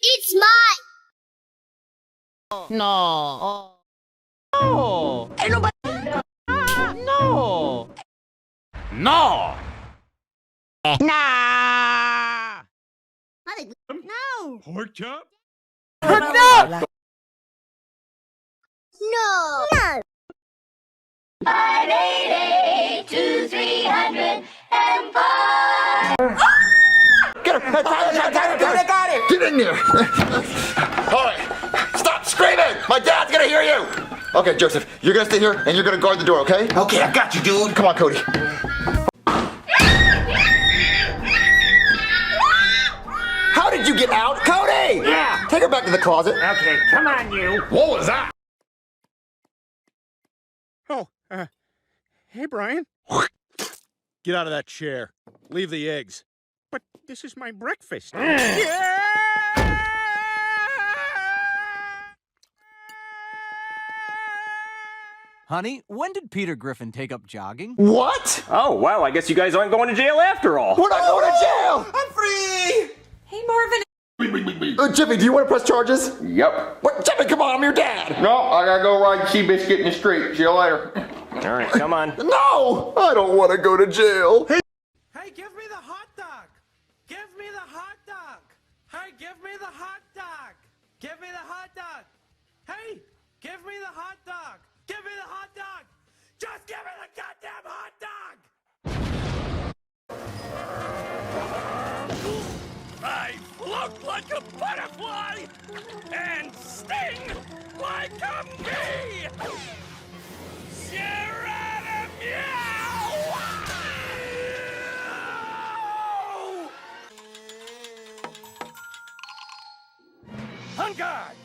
It's mine! No. No. Ain't nobody... No. No! Nah. No! Pork chop? No. No! No! 588-2304. Get her! Got it! Get in there! All right, stop screaming! My dad's gonna hear you! Okay, Joseph, you're gonna stay here and you're gonna guard the door, okay? Okay, I got you, dude. Come on, Cody. How did you get out? Cody! Yeah. Take her back to the closet. Okay, come on, you. What was that? Oh, hey, Brian. Get out of that chair. Leave the eggs. But this is my breakfast. Honey, when did Peter Griffin take up jogging? What? Oh, well, I guess you guys aren't going to jail after all. We're not going to jail! I'm free. Hey, Marvin. Jimmy, do you want to press charges? Yep. What? Jimmy, come on, I'm your dad. No, I gotta go ride Seabiscuit in the street. See you later. All right, come on. No! I don't want to go to jail. Hey, give me the hot dog! Give me the hot dog! Hey, give me the hot dog! Give me the hot dog! Hey, give me the hot dog! Give me the hot dog! Just give me the goddamn hot dog! I float like a butterfly and sting like a bee! On guard!